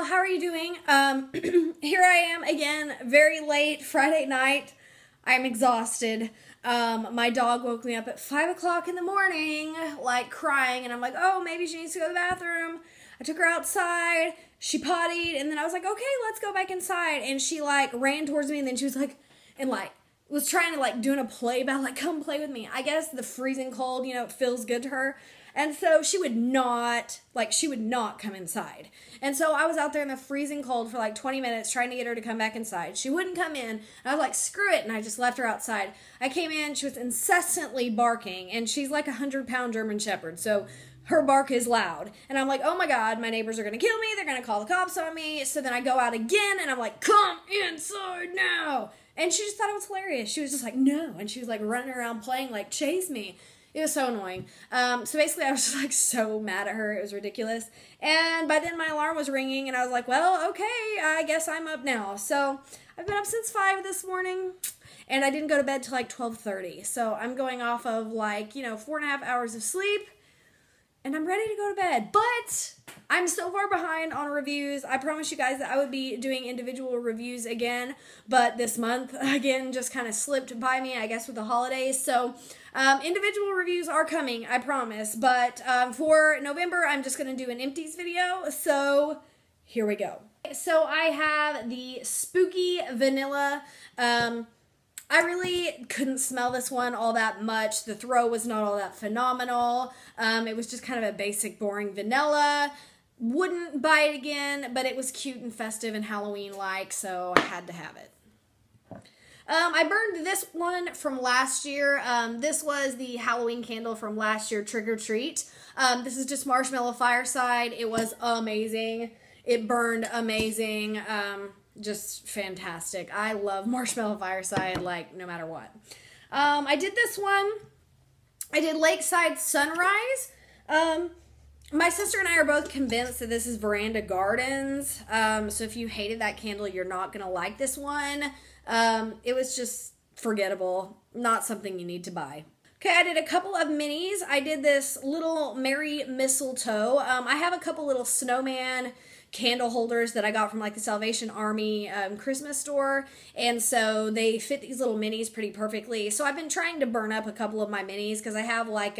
how are you doing? Here I am again, very late Friday night. I'm exhausted. My dog woke me up at 5 o'clock in the morning, like crying, and I'm like, oh, maybe she needs to go to the bathroom. I took her outside, she pottied, and then I was like, okay, let's go back inside. And she like ran towards me, and then she was like, and like, was trying to like doing a play about like, come play with me. I guess the freezing cold, it feels good to her. And so she would not come inside. And so I was out there in the freezing cold for like 20 minutes trying to get her to come back inside. She wouldn't come in. And I was like, screw it. And I just left her outside. I came in, she was incessantly barking. And she's like a 100-pound German Shepherd. So her bark is loud. And I'm like, oh my God, my neighbors are going to kill me. They're going to call the cops on me. So then I go out again and I'm like, come inside now. And she just thought it was hilarious. She was just like, no. And she was like running around playing like, chase me. It was so annoying. So basically I was just like so mad at her. It was ridiculous. And by then my alarm was ringing and I was like, well, okay, I guess I'm up now. So I've been up since 5 this morning and I didn't go to bed till like 12:30. So I'm going off of like, 4.5 hours of sleep and I'm ready to go to bed. But I'm so far behind on reviews. I promised you guys that I would be doing individual reviews again, but this month, again, just kind of slipped by me, I guess, with the holidays. So individual reviews are coming, I promise. But for November, I'm just going to do an Empties video. So here we go. So I have the Spooky Vanilla. I really couldn't smell this one all that much. The throw was not all that phenomenal. It was just kind of a basic, boring vanilla. Wouldn't buy it again, but it was cute and festive and Halloween-like, so I had to have it. I burned this one from last year. This was the Halloween candle from last year, Trick or Treat. This is just Marshmallow Fireside. It was amazing. It burned amazing. Just fantastic. I love Marshmallow Fireside, like, no matter what. I did this one. I did Lakeside Sunrise. My sister and I are both convinced that this is Veranda Gardens. So if you hated that candle, you're not going to like this one. It was just forgettable. Not something you need to buy. Okay, I did a couple of minis. I did this little Merry Mistletoe. I have a couple little snowman candle holders that I got from like the Salvation Army Christmas store, and so they fit these little minis pretty perfectly. So I've been trying to burn up a couple of my minis because I have like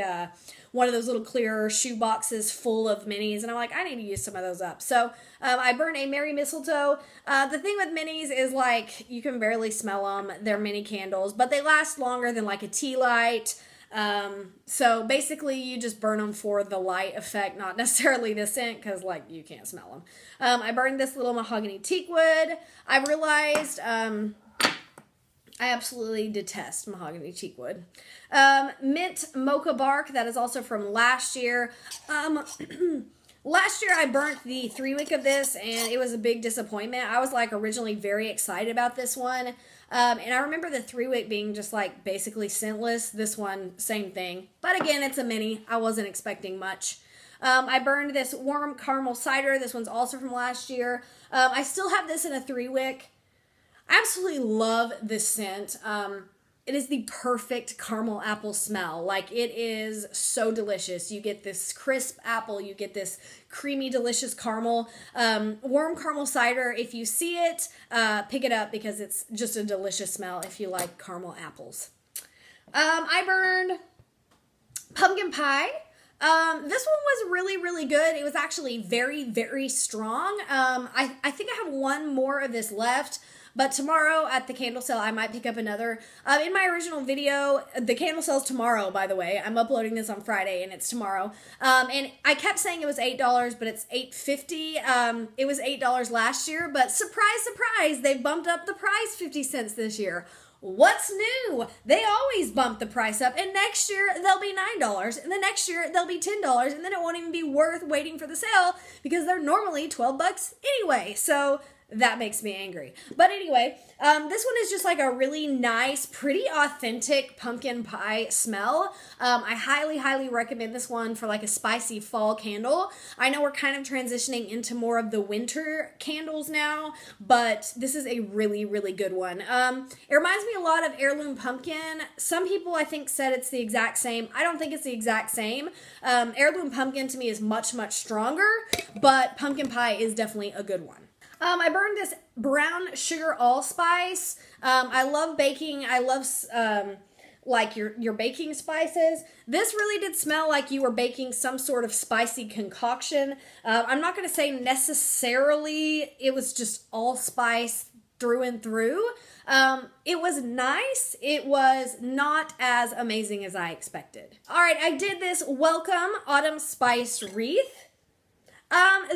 one of those little clear shoe boxes full of minis, and I'm like, I need to use some of those up. So I burned a Merry Mistletoe. The thing with minis is like you can barely smell them. They're mini candles, but they last longer than like a tea light. So basically you just burn them for the light effect, not necessarily the scent, because like you can't smell them. I burned this little mahogany teak wood. I realized I absolutely detest mahogany teak wood. Mint mocha bark, that is also from last year. Last year I burnt the 3-wick of this and it was a big disappointment. I was like originally very excited about this one. And I remember the 3-wick being just like basically scentless. This one, same thing. But again, it's a mini. I wasn't expecting much. I burned this warm caramel cider. This one's also from last year. I still have this in a 3-wick. I absolutely love this scent. It is the perfect caramel apple smell. Like, it is so delicious. You get this crisp apple. You get this creamy, delicious caramel. Warm caramel cider. If you see it, pick it up because it's just a delicious smell if you like caramel apples. I burned pumpkin pie. This one was really, really good. It was actually very, very strong. I think I have one more of this left. But tomorrow at the candle sale, I might pick up another. In my original video, the candle sale's tomorrow, by the way. I'm uploading this on Friday, and it's tomorrow. And I kept saying it was $8, but it's $8.50. It was $8 last year, but surprise, surprise, they bumped up the price 50 cents this year. What's new? They always bump the price up, and next year they'll be $9, and the next year they'll be $10, and then it won't even be worth waiting for the sale because they're normally $12 anyway. So that makes me angry. But anyway, this one is just like a really nice, pretty authentic pumpkin pie smell. I highly, highly recommend this one for like a spicy fall candle. I know we're kind of transitioning into more of the winter candles now, but this is a really, really good one. It reminds me a lot of Heirloom Pumpkin. Some people, I think, said it's the exact same. I don't think it's the exact same. Heirloom Pumpkin to me is much, much stronger, but pumpkin pie is definitely a good one. I burned this brown sugar allspice. I love baking. I love like your baking spices. This really did smell like you were baking some sort of spicy concoction. I'm not going to say necessarily it was just allspice through and through. It was nice. It was not as amazing as I expected. All right, I did this Welcome Autumn Spice Wreath.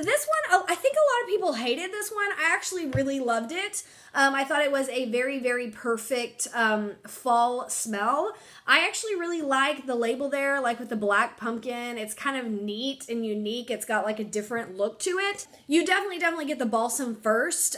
This one, I think a lot of people hated this one. I actually really loved it. I thought it was a very, very perfect fall smell. I actually really like the label there, like with the black pumpkin. It's kind of neat and unique. It's got like a different look to it. You definitely get the balsam first.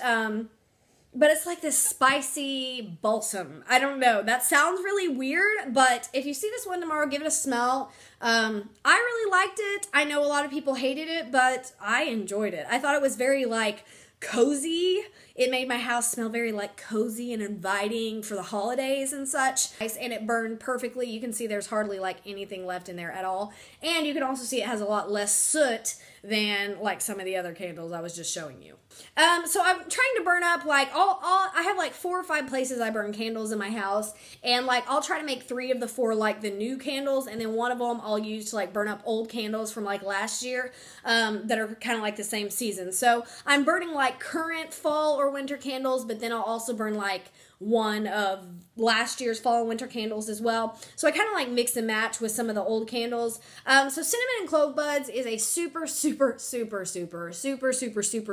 But it's like this spicy balsam. I don't know. That sounds really weird, but if you see this one tomorrow, give it a smell. I really liked it. I know a lot of people hated it, but I enjoyed it. I thought it was very like cozy. It made my house smell very like cozy and inviting for the holidays and such. And it burned perfectly. You can see there's hardly like anything left in there at all. And you can also see it has a lot less soot than like some of the other candles I was just showing you. So I'm trying to burn up like I have like 4 or 5 places I burn candles in my house, and like I'll try to make 3 of the 4 like the new candles, and then one of them I'll use to like burn up old candles from like last year that are kind of like the same season. So I'm burning like current fall or winter candles, but then I'll also burn like one of last year's fall and winter candles as well. So I kind of like mix and match with some of the old candles. So cinnamon and clove buds is a super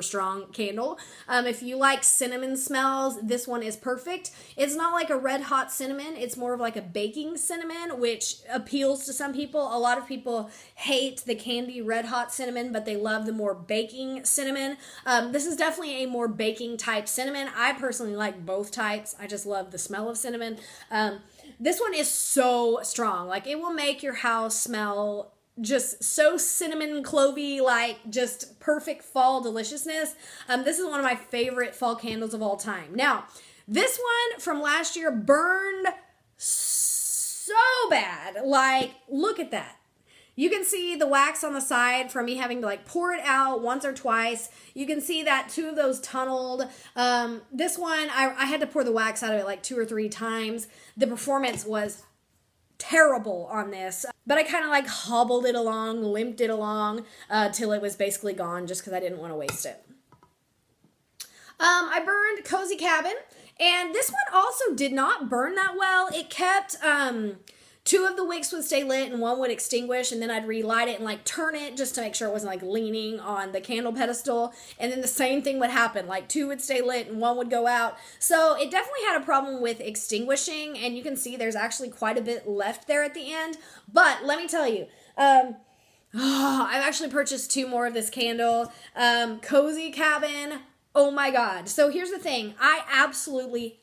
strong candle. If you like cinnamon smells, this one is perfect. It's not like a red hot cinnamon. It's more of like a baking cinnamon, which appeals to some people. A lot of people hate the candy red hot cinnamon, but they love the more baking cinnamon. This is definitely a more baking type cinnamon. I personally like both types. I just love the smell of cinnamon. This one is so strong. Like it will make your house smell just so cinnamon clovey, like just perfect fall deliciousness. This is one of my favorite fall candles of all time. Now, this one from last year burned so bad. Like, look at that. You can see the wax on the side from me having to like pour it out once or twice. You can see that 2 of those tunneled. This one, I had to pour the wax out of it like 2 or 3 times. The performance was terrible on this, but I kind of like hobbled it along, limped it along till it was basically gone just because I didn't want to waste it. I burned Cozy Cabin, and this one also did not burn that well. It kept 2 of the wicks would stay lit and 1 would extinguish, and then I'd relight it and like turn it just to make sure it wasn't like leaning on the candle pedestal, and then the same thing would happen, like 2 would stay lit and 1 would go out. So it definitely had a problem with extinguishing, and you can see there's actually quite a bit left there at the end. But let me tell you, I've actually purchased 2 more of this candle. Cozy Cabin, oh my god. So here's the thing, I absolutely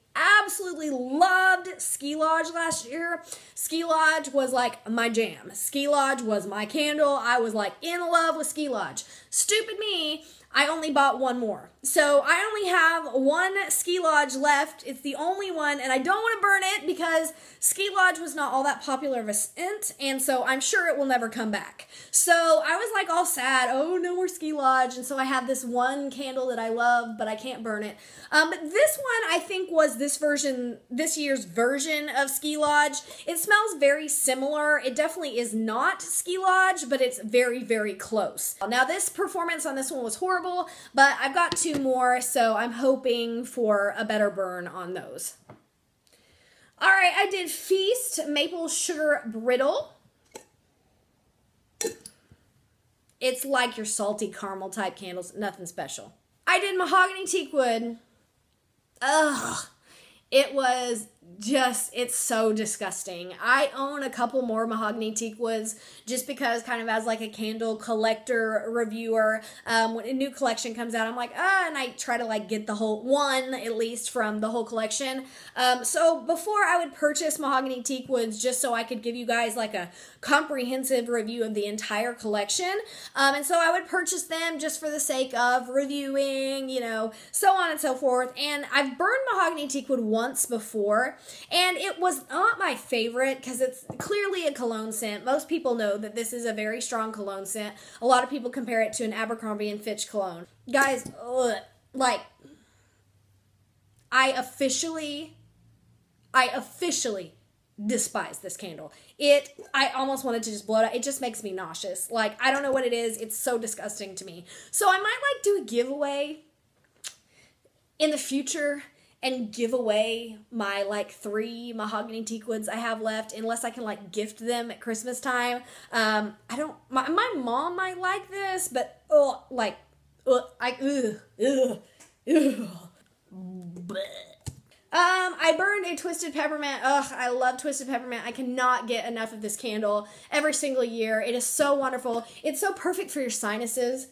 loved Ski Lodge last year. Ski Lodge was like my jam. Ski Lodge was my candle. I was like in love with Ski Lodge. Stupid me, I only bought 1 more. So I only have 1 Ski Lodge left. It's the only one, and I don't want to burn it because Ski Lodge was not all that popular of a scent, and so I'm sure it will never come back. So I was like all sad, oh, no more Ski Lodge, and so I have this 1 candle that I love, but I can't burn it. But this one I think was this year's version of Ski Lodge. It smells very similar. It definitely is not Ski Lodge, but it's very, very close. Now this performance on this one was horrible, but I've got 2 more, so I'm hoping for a better burn on those. All right, I did Feast Maple Sugar Brittle. It's like your salty caramel type candles, nothing special. I did Mahogany Teakwood. Ugh, it was it's so disgusting. I own a couple more mahogany teak woods just because, kind of as like a candle collector reviewer, when a new collection comes out, I'm like, and I try to like get the whole one, at least, from the whole collection. So before I would purchase mahogany teak woods just so I could give you guys like a comprehensive review of the entire collection. And so I would purchase them just for the sake of reviewing, you know, so on and so forth. And I've burned mahogany teak wood once before, and it was not my favorite because it's clearly a cologne scent. Most people know that this is a very strong cologne scent. A lot of people compare it to an Abercrombie & Fitch cologne. Guys, like, I officially despise this candle. I almost wanted to just blow it out. It just makes me nauseous. Like, I don't know what it is. It's so disgusting to me. So I might like do a giveaway in the future and give away my like 3 mahogany teak woods I have left, unless I can like gift them at Christmas time. My mom might like this, but I burned a Twisted Peppermint. Ugh, I love Twisted Peppermint. I cannot get enough of this candle every single year. It is so wonderful. It's so perfect for your sinuses.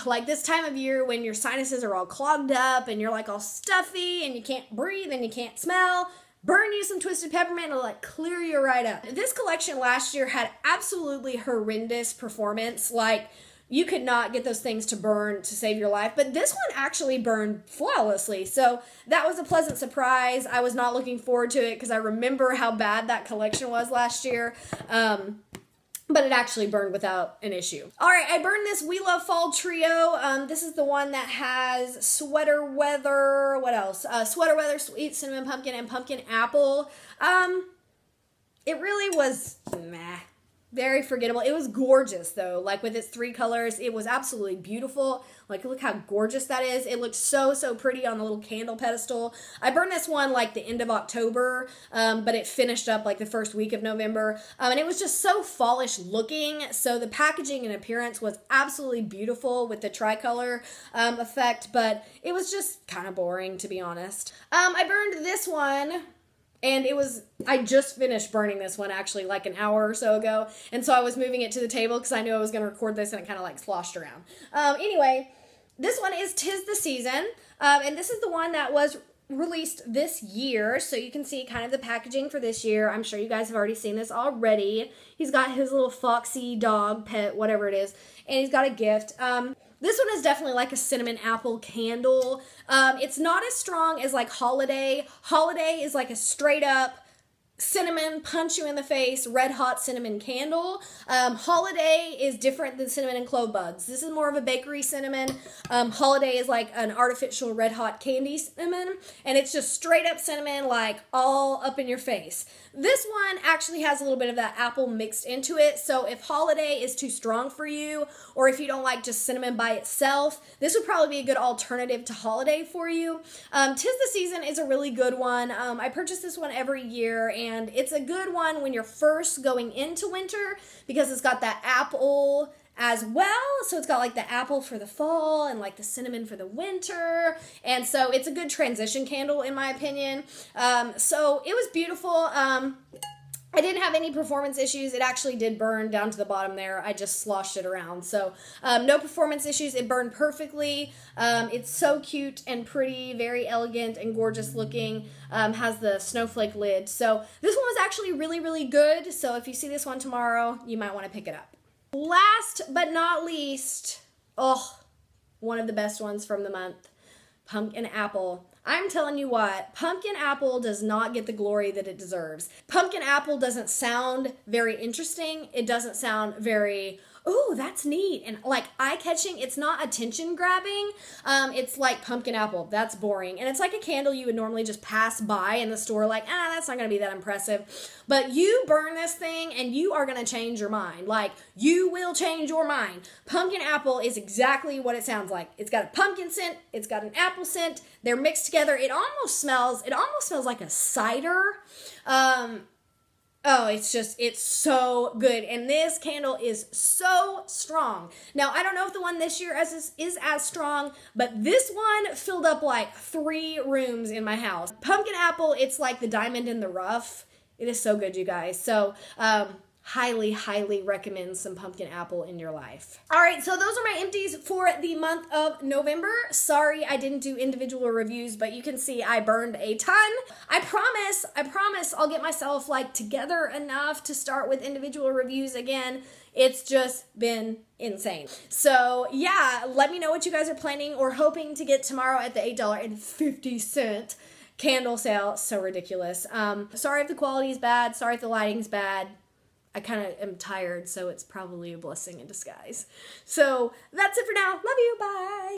Like this time of year when your sinuses are all clogged up and you're like all stuffy and you can't breathe and you can't smell, burn you some Twisted Peppermint and it'll like clear you right up. This collection last year had absolutely horrendous performance. Like, you could not get those things to burn to save your life, but this one actually burned flawlessly. So that was a pleasant surprise. I was not looking forward to it because I remember how bad that collection was last year. But it actually burned without an issue. All right, I burned this We Love Fall Trio. This is the one that has Sweater Weather, what else? Sweater Weather, Sweet Cinnamon Pumpkin, and Pumpkin Apple. It really was meh. Very forgettable. It was gorgeous though, like with its 3 colors. It was absolutely beautiful. Like, look how gorgeous that is. It looked so, so pretty on the little candle pedestal. I burned this one like the end of October, but it finished up like the first week of November. And it was just so fallish looking. So the packaging and appearance was absolutely beautiful with the tricolor effect, but it was just kind of boring, to be honest. I burned this one. And I just finished burning this one actually like an hour or so ago. And so I was moving it to the table because I knew I was going to record this and it kind of like sloshed around. Anyway, this one is 'Tis the Season. And this is the one that was released this year. So you can see kind of the packaging for this year. I'm sure you guys have already seen this already. He's got his little foxy dog, pet, whatever it is. And he's got a gift. This one is definitely like a cinnamon apple candle. It's not as strong as like Holiday. Holiday is like a straight up cinnamon, punch you in the face, red hot cinnamon candle. Holiday is different than cinnamon and clove buds. This is more of a bakery cinnamon. Holiday is like an artificial red hot candy cinnamon, and it's just straight up cinnamon, like all up in your face. This one actually has a little bit of that apple mixed into it, so if Holiday is too strong for you, or if you don't like just cinnamon by itself, this would probably be a good alternative to Holiday for you. 'Tis the Season is a really good one. I purchase this one every year, and it's a good one when you're first going into winter because it's got that apple as well. So it's got like the apple for the fall and like the cinnamon for the winter. And so it's a good transition candle in my opinion. So it was beautiful. I didn't have any performance issues. It actually did burn down to the bottom there. I just sloshed it around. So no performance issues. It burned perfectly. It's so cute and pretty, very elegant and gorgeous looking. Has the snowflake lid. So this one was actually really, really good. So if you see this one tomorrow, you might want to pick it up. Last but not least, one of the best ones from the month, Pumpkin Apple. I'm telling you what, Pumpkin Apple does not get the glory that it deserves. Pumpkin Apple doesn't sound very interesting. It doesn't sound very, ooh, that's neat, and like eye-catching. It's not attention-grabbing. It's like Pumpkin Apple. That's boring. And it's like a candle you would normally just pass by in the store like, that's not going to be that impressive. But you burn this thing and you are going to change your mind. Like, you will change your mind. Pumpkin Apple is exactly what it sounds like. It's got a pumpkin scent. It's got an apple scent. They're mixed together. It almost smells like a cider. Oh, it's so good. And this candle is so strong. Now, I don't know if the one this year is as strong, but this one filled up like 3 rooms in my house. Pumpkin apple, it's like the diamond in the rough. It is so good, you guys. So, highly, highly recommend some pumpkin apple in your life. All right, so those are my empties for the month of November. Sorry I didn't do individual reviews, but you can see I burned a ton. I promise I'll get myself like together enough to start with individual reviews again. It's just been insane. So yeah, let me know what you guys are planning or hoping to get tomorrow at the $8.50 candle sale. So ridiculous. Sorry if the quality is bad. Sorry if the lighting's bad. I kind of am tired, so it's probably a blessing in disguise. So that's it for now. Love you. Bye.